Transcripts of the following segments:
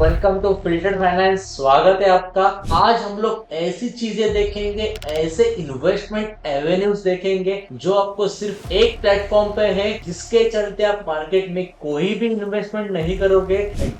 Welcome to filtered finance. स्वागत है आपका। आज हम लोग ऐसी चीजें देखेंगे, ऐसे इन्वेस्टमेंट एवेन्यूज देखेंगे जो आपको सिर्फ एक प्लेटफॉर्म पे है, जिसके चलते आप मार्केट में कोई भी इन्वेस्टमेंट नहीं करोगे।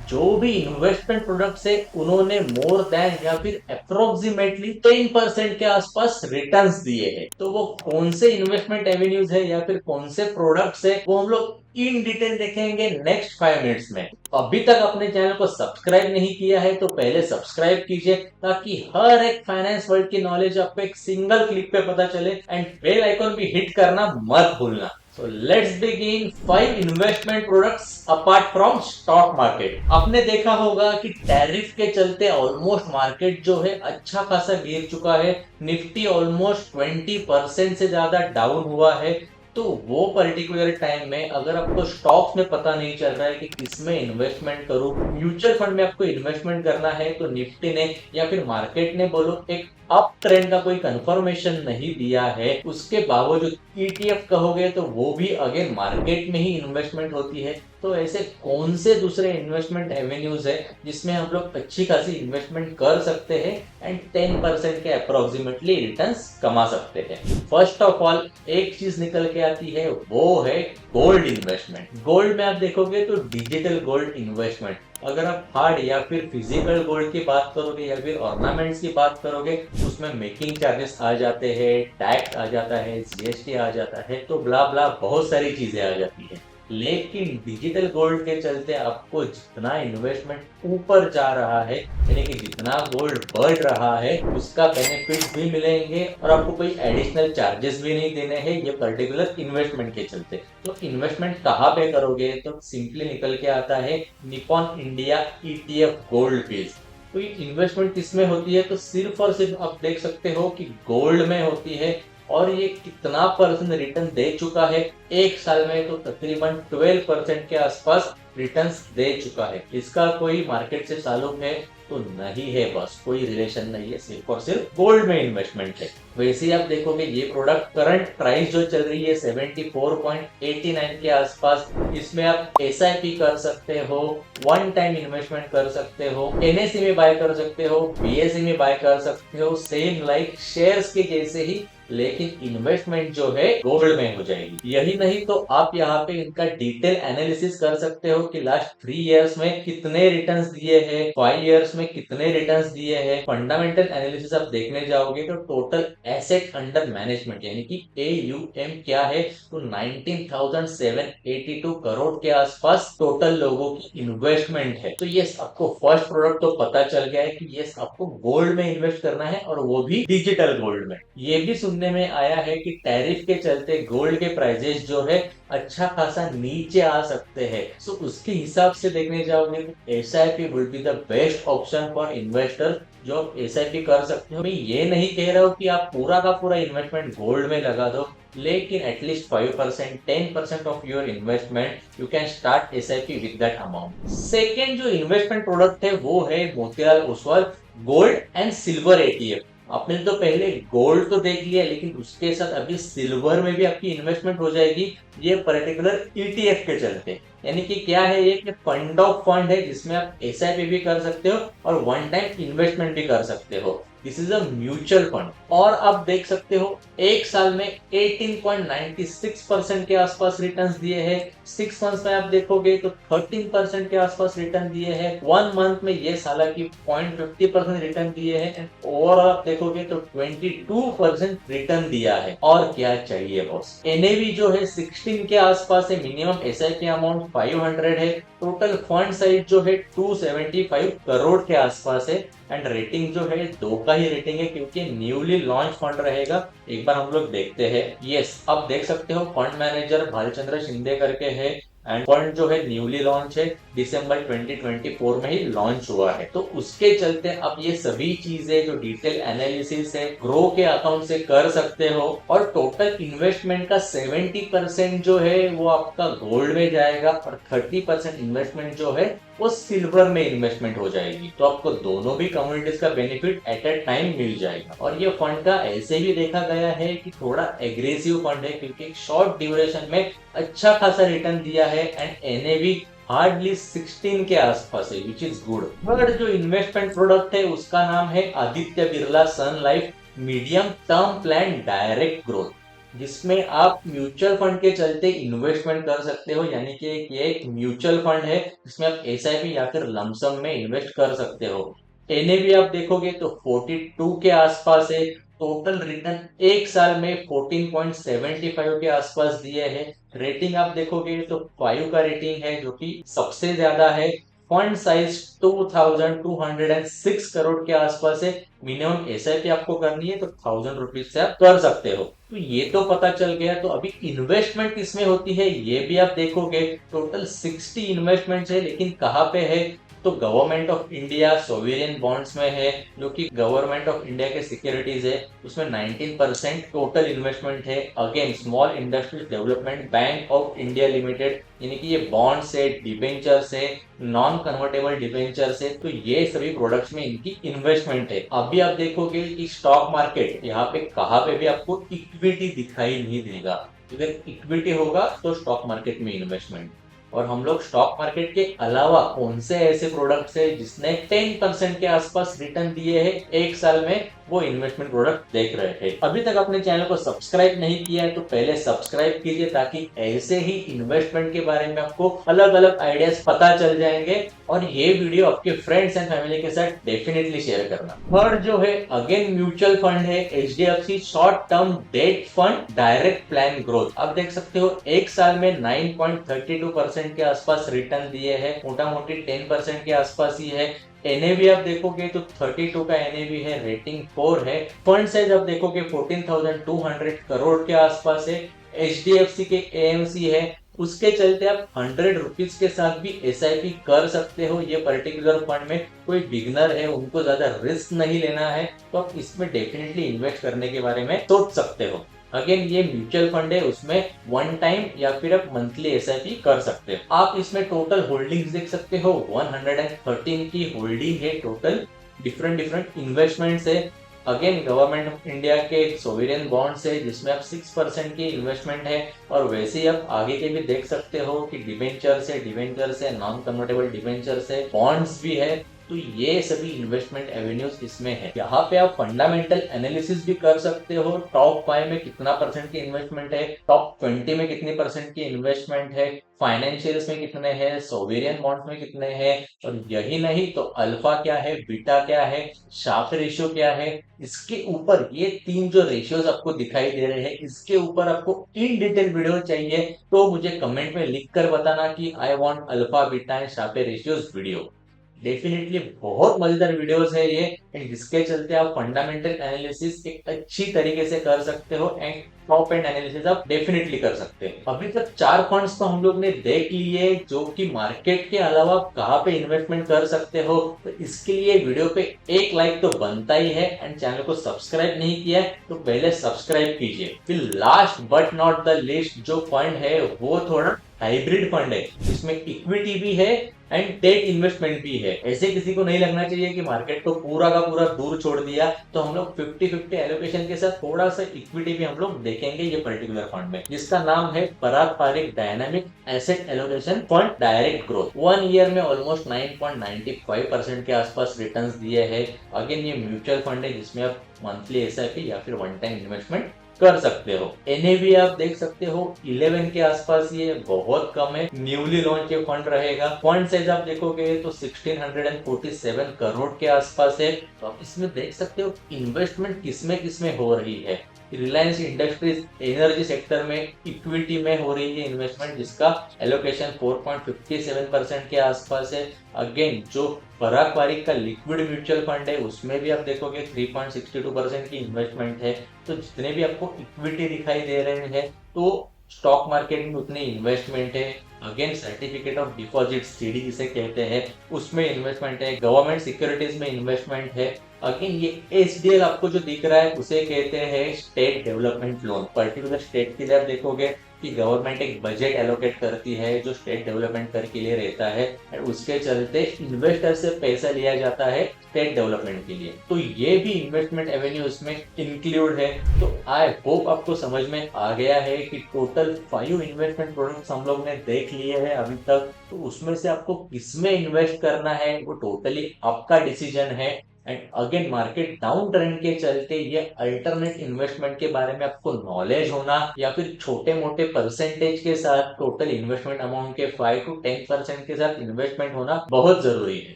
जो भी इन्वेस्टमेंट प्रोडक्ट्स है उन्होंने मोर देन या फिर अप्रोक्सीमेटली 10% के आसपास रिटर्न्स दिए हैं। तो वो कौन से इन्वेस्टमेंट एवेन्यूज है या फिर कौन से प्रोडक्ट्स है वो हम लोग इन डिटेल देखेंगे नेक्स्ट 5 मिनट्स में। अभी तक अपने चैनल को सब्सक्राइब नहीं किया है तो पहले सब्सक्राइब कीजिए, ताकि हर एक फाइनेंस वर्ल्ड की नॉलेज आपको एक सिंगल क्लिक पे पता चले। एंड बेल आइकन भी हिट करना मत भूलना। So let's begin 5 investment products apart from stock market. आपने देखा होगा कि टैरिफ के चलते ऑलमोस्ट मार्केट जो है अच्छा खासा गिर चुका है। निफ्टी ऑलमोस्ट 20% से ज्यादा डाउन हुआ है। तो वो पर्टिकुलर टाइम में अगर आपको स्टॉक्स में पता नहीं चल रहा है कि किसमें इन्वेस्टमेंट करूं, म्यूचुअल फंड में आपको इन्वेस्टमेंट करना है, तो निफ्टी ने या फिर मार्केट ने बोलो एक अप ट्रेंड का कोई कंफर्मेशन नहीं दिया है, उसके बावजूद ईटीएफ कहोगे तो वो भी अगेन मार्केट में ही इन्वेस्टमेंट होती है। तो ऐसे कौन से दूसरे इन्वेस्टमेंट एवेन्यूज है जिसमें हम लोग अच्छी खासी इन्वेस्टमेंट कर सकते हैं एंड 10% के अप्रोक्सीमेटली रिटर्न्स कमा सकते हैं। फर्स्ट ऑफ ऑल एक चीज निकल के आती है, वो है गोल्ड इन्वेस्टमेंट। गोल्ड में आप देखोगे तो डिजिटल गोल्ड इन्वेस्टमेंट। अगर आप हार्ड या फिर फिजिकल गोल्ड की बात करोगे या फिर ऑर्नामेंट्स की बात करोगे, उसमें मेकिंग चार्जेस आ जाते हैं, टैक्स आ जाता है, जीएसटी आ जाता है, तो ब्ला ब्ला बहुत सारी चीजें आ जाती है। लेकिन डिजिटल गोल्ड के चलते आपको जितना इन्वेस्टमेंट ऊपर जा रहा है, यानी कि जितना गोल्ड बढ़ रहा है, उसका बेनिफिट भी मिलेंगे और आपको कोई एडिशनल चार्जेस भी नहीं देने हैं ये पर्टिकुलर इन्वेस्टमेंट के चलते। तो इन्वेस्टमेंट कहाँ पे करोगे, तो सिंपली निकल के आता है Nippon India ETF gold base. तो ये इन्वेस्टमेंट किसमें होती है, तो सिर्फ और सिर्फ आप देख सकते हो कि गोल्ड में होती है। और ये कितना परसेंट रिटर्न दे चुका है एक साल में, तो तकरीबन 12% के आसपास रिटर्न्स दे चुका है। इसका कोई मार्केट से ताल्लुक है तो नहीं है, बस कोई रिलेशन नहीं है, सिर्फ और सिर्फ गोल्ड में इन्वेस्टमेंट है। वैसे ही आप देखोगे ये प्रोडक्ट करंट प्राइस जो चल रही है 74.89 के आसपास। इसमें आप एसआईपी कर सकते हो, वन टाइम इन्वेस्टमेंट कर सकते हो, एनएससी में बाय कर सकते हो, बीएसई में बाय कर सकते हो, सेम लाइक शेयर्स के जैसे ही, लेकिन इन्वेस्टमेंट जो है गोल्ड में हो जाएगी। यही नहीं तो आप यहाँ पे इनका डिटेल एनालिसिस कर सकते हो कि लास्ट 3 इयर्स में कितने रिटर्न्स दिए हैं, 5 इयर्स में कितने रिटर्न्स दिए हैं। फंडामेंटल एनालिसिस आप देखने जाओगे तो टोटल एसेट अंडर मैनेजमेंट यानी कि AUM क्या है, तो 19,782 करोड़ के आसपास टोटल लोगों की इन्वेस्टमेंट है। तो ये आपको फर्स्ट प्रोडक्ट तो पता चल गया है कि ये आपको गोल्ड में इन्वेस्ट करना है और वो भी डिजिटल गोल्ड में। ये भी सुनने में आया है कि टैरिफ के चलते गोल्ड के प्राइजेस जो है अच्छा खासा नीचे आ सकते हैं। सो उसके हिसाब से देखने जाओगे तो SIP will be the best option for investor, जो आप एसआईपी कर सकते हो। मैं ये नहीं कह रहा हूँ कि आप पूरा का पूरा इन्वेस्टमेंट गोल्ड में लगा दो, लेकिन at least 5% 10% of your investment you can start SIP with that amount. Second जो इन्वेस्टमेंट प्रोडक्ट है वो है Motilal Oswal gold and silver ETF। आपने तो पहले गोल्ड तो देख लिया, लेकिन उसके साथ अभी सिल्वर में भी आपकी इन्वेस्टमेंट हो जाएगी ये पर्टिकुलर ETF के चलते। यानी कि क्या है ये कि फंड ऑफ फंड है, जिसमें आप एसआईपी भी कर सकते हो और वन टाइम इन्वेस्टमेंट भी कर सकते हो। This is a mutual fund. और आप देख सकते हो एक साल में 18.96% के आसपास रिटर्न्स दिए हैं। 6 मंथ्स में आप देखोगे तो 13% के आसपास रिटर्न दिए हैं। 1 मंथ में ये साला की 0.50% रिटर्न दिए हैं। ओवरऑल आप देखोगे तो 22% रिटर्न दिया है। और क्या चाहिए बॉस। एनएवी जो है 16 के आसपास है, मिनिमम एसआईपी अमाउंट 500 है, टोटल फंड साइज जो है 275 करोड़ के आसपास है। एंड रेटिंग जो है 2 का ही रेटिंग है, क्योंकि न्यूली लॉन्च फंड रहेगा। एक बार हम लोग देखते हैं। यस, अब देख सकते हो फंड मैनेजर भालचंद्र शिंदे करके है। एंड फंड जो है न्यूली लॉन्च है, दिसंबर 2024 में ही लॉन्च हुआ है। तो उसके चलते अब ये सभी चीजें जो डिटेल एनालिसिस है ग्रो के अकाउंट से कर सकते हो। और टोटल इन्वेस्टमेंट का 70% जो है वो आपका गोल्ड में जाएगा और 30% इन्वेस्टमेंट जो है वो सिल्वर में इन्वेस्टमेंट हो जाएगी। तो आपको दोनों भी कम्युनिटीज का बेनिफिट एट ए टाइम मिल जाएगा। और ये फंड का ऐसे भी देखा गया है कि थोड़ा एग्रेसिव फंड है, क्योंकि शॉर्ट ड्यूरेशन में अच्छा खासा रिटर्न दिया है एंड एनएवी हार्डली 16 के आसपास है, विच इज गुड। थर्ड जो इन्वेस्टमेंट प्रोडक्ट है उसका नाम है Aditya Birla Sun Life medium term plan direct growth, जिसमें आप म्यूचुअल फंड के चलते इन्वेस्टमेंट कर सकते हो। यानी कि ये एक म्यूचुअल फंड है जिसमें आप एसआईपी या फिर लमसम में इन्वेस्ट कर सकते हो। एनएवी आप देखोगे तो 42 के आसपास है। टोटल रिटर्न एक साल में 14.75 के आसपास दिए हैं। रेटिंग आप देखोगे तो 5 का रेटिंग है, जो कि सबसे ज्यादा है। फंड साइज 2206 करोड़ के आसपास है। मिनिमम एसआईपी आपको करनी है तो 1000 रुपीज से आप कर सकते हो। तो ये तो पता चल गया। तो अभी इन्वेस्टमेंट किसमें होती है ये भी आप देखोगे। टोटल 60 इन्वेस्टमेंट है, लेकिन कहाँ पे है तो government of India sovereign bonds में है, जो कि गवर्नमेंट ऑफ इंडिया के सिक्योरिटीज है। उसमें 19% टोटल इन्वेस्टमेंट है। Again small industries development bank of India limited, यानी कि ये बॉन्ड्स है, डिबेंचर्स है, नॉन कन्वर्टेबल डिबेंचर्स है। तो ये सभी प्रोडक्ट्स में इनकी इन्वेस्टमेंट है। अभी आप देखोगे कि स्टॉक मार्केट यहाँ पे कहाँ पे भी आपको इक्विटी दिखाई नहीं देगा। अगर इक्विटी होगा तो स्टॉक मार्केट में इन्वेस्टमेंट। और हम लोग स्टॉक मार्केट के अलावा कौन से ऐसे प्रोडक्ट्स है जिसने 10% के आसपास रिटर्न दिए हैं एक साल में, वो इन्वेस्टमेंट प्रोडक्ट देख रहे थे। अभी तक अपने चैनल को सब्सक्राइब नहीं किया है तो पहले सब्सक्राइब कीजिए, ताकि ऐसे ही इन्वेस्टमेंट के बारे में आपको अलग अलग आइडियाज पता चल जाएंगे। और ये वीडियो आपके फ्रेंड्स एंड फैमिली के साथ डेफिनेटली शेयर करना। थर्ड जो है अगेन म्यूचुअल फंड है, HDFC short term debt fund direct plan growth. आप देख सकते हो एक साल में 9.32% के आसपास रिटर्न दिए हैं। मोटा मोटी 10% के आसपास ही है। एनएवी आप देखोगे तो 32 का एनएवी है, रेटिंग 4 है। फंड साइज आप देखोगे 14,200 करोड़ के आसपास है। एचडीएफसी के एएमसी है, उसके चलते आप 100 रुपीज के साथ भी एसआईपी कर सकते हो। ये पर्टिकुलर फंड में कोई बिगनर है, उनको ज्यादा रिस्क नहीं लेना है, तो आप इसमें डेफिनेटली इन्वेस्ट करने के बारे में सोच सकते हो। अगेन ये म्यूचुअल फंड है, उसमें वन टाइम या फिर आप मंथली एसआईपी कर सकते हो। आप इसमें टोटल होल्डिंग्स देख सकते हो, 113 की होल्डिंग है टोटल। डिफरेंट इन्वेस्टमेंट्स है। अगेन गवर्नमेंट ऑफ इंडिया के सोवेरियन बॉन्ड्स है, जिसमें आप 6% की इन्वेस्टमेंट है। और वैसे ही आप आगे के भी देख सकते हो कि डिबेंचर्स है, नॉन कन्वर्टेबल डिबेंचर्स है, बॉन्ड्स भी है। तो ये सभी इन्वेस्टमेंट एवेन्यूज इसमें है। यहाँ पे आप फंडामेंटल एनालिसिस भी कर सकते हो। टॉप 5 में कितना परसेंट की इन्वेस्टमेंट है, टॉप 20 में कितनी परसेंट की इन्वेस्टमेंट है, फाइनेंशियल्स में कितने हैं, सोवेरियन बॉन्ड्स में कितने हैं। और यही नहीं तो अल्फा क्या है, बीटा क्या है, शार्प रेशियो क्या है। इसके ऊपर ये 3 जो रेशियोज आपको दिखाई दे रहे हैं, इसके ऊपर आपको इन डिटेल वीडियो चाहिए तो मुझे कमेंट में लिख कर बताना कि I want alpha beta and sharp ratios video. Definitely बहुत मजेदार वीडियोस है ये, एंड जिसके चलते आप फंडामेंटल एनालिसिस एक अच्छी तरीके से कर सकते हो एंड टॉप एंड एनालिसिस आप डेफिनेटली कर सकते हैं। अभी तक 4 फंड्स तो हम लोग ने देख लिए, जो कि मार्केट के अलावा आप कहाँ पे इन्वेस्टमेंट कर सकते हो। तो इसके लिए वीडियो पे एक लाइक तो बनता ही है, एंड चैनल को सब्सक्राइब नहीं किया तो पहले सब्सक्राइब कीजिए। फिर last but not the list जो फंड है वो थोड़ा हाइब्रिड फंड है, जिसमें इक्विटी भी है एंड डेट इन्वेस्टमेंट भी है। ऐसे किसी को नहीं लगना चाहिए कि मार्केट को पूरा का पूरा दूर छोड़ दिया, तो हम लोग 50-50 एलोकेशन के साथ थोड़ा सा इक्विटी भी हम लोग देखेंगे ये पर्टिकुलर फंड में, जिसका नाम है Parag Parikh dynamic asset allocation fund direct growth. 1 year में ऑलमोस्ट 9.95% के आसपास रिटर्न्स दिए हैं। अगेन ये म्यूचुअल फंड है, जिसमें आप मंथली एसआईपी या फिर वन टाइम इन्वेस्टमेंट कर सकते हो। एनएवी आप देख सकते हो 11 के आसपास, ये बहुत कम है। न्यूली लॉन्च ये फंड रहेगा। फंड साइज आप देखोगे तो 1647 करोड़ के आसपास है। तो आप इसमें देख सकते हो इन्वेस्टमेंट किसमें हो रही है। रिलायंस इंडस्ट्रीज एनर्जी सेक्टर में इक्विटी में हो रही है इन्वेस्टमेंट, जिसका एलोकेशन 4.57% के आसपास है। अगेन जो पराग पारिक का लिक्विड म्यूचुअल फंड है, उसमें भी आप देखोगे 3.62% की इन्वेस्टमेंट है। तो जितने भी आपको इक्विटी दिखाई दे रहे हैं, तो स्टॉक मार्केट में उतनी इन्वेस्टमेंट है। Again certificate of deposit CD जिसे कहते हैं, उसमें इन्वेस्टमेंट है। गवर्नमेंट सिक्योरिटीज में इन्वेस्टमेंट है। अगेन ये एचडीएल आपको जो दिख रहा है उसे कहते हैं state development loan. Particular state के लिए आप देखोगे कि गवर्नमेंट एक बजट एलोकेट करती है जो स्टेट डेवलपमेंट कर के लिए रहता है, और उसके चलते इन्वेस्टर से पैसा लिया जाता है स्टेट डेवलपमेंट के लिए। तो ये भी इन्वेस्टमेंट एवेन्यू इसमें इंक्लूड है। तो आई होप आपको समझ में आ गया है कि टोटल 5 इन्वेस्टमेंट प्रोडक्ट्स हम लोग ने देख लिए हैं अभी तक। तो उसमें से आपको किसमें इन्वेस्ट करना है वो टोटली आपका डिसीजन है। And again market down trend के चलते ये अल्टरनेट इन्वेस्टमेंट के बारे में आपको नॉलेज होना या फिर छोटे मोटे परसेंटेज के साथ टोटल इन्वेस्टमेंट अमाउंट के 5 to 10% के साथ इन्वेस्टमेंट होना बहुत जरूरी है।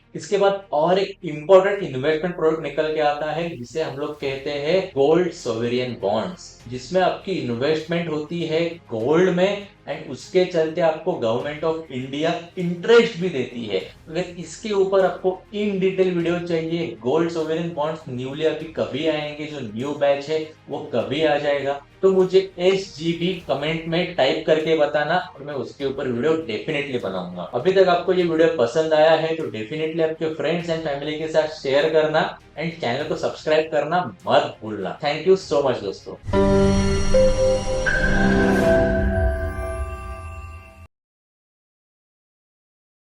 इसके बाद और एक इंपॉर्टेंट इन्वेस्टमेंट प्रोडक्ट निकल के आता है जिसे हम लोग कहते हैं गोल्ड सोवेरियन बॉन्ड्स, जिसमें आपकी इन्वेस्टमेंट होती है गोल्ड में एंड उसके चलते आपको गवर्नमेंट ऑफ इंडिया इंटरेस्ट भी देती है। अगर इसके ऊपर आपको इन डिटेल वीडियो चाहिए, गोल्ड सोवेरियन बॉन्ड्स न्यूली अभी कभी आएंगे, जो न्यू बैच है वो कभी आ जाएगा, तो मुझे SGB कमेंट में टाइप करके बताना और मैं उसके ऊपर वीडियो डेफिनेटली बनाऊंगा। अभी तक आपको ये वीडियो पसंद आया है तो डेफिनेटली आपके फ्रेंड्स एंड फैमिली के साथ शेयर करना एंड चैनल को सब्सक्राइब करना मत भूलना। थैंक यू सो मच दोस्तों।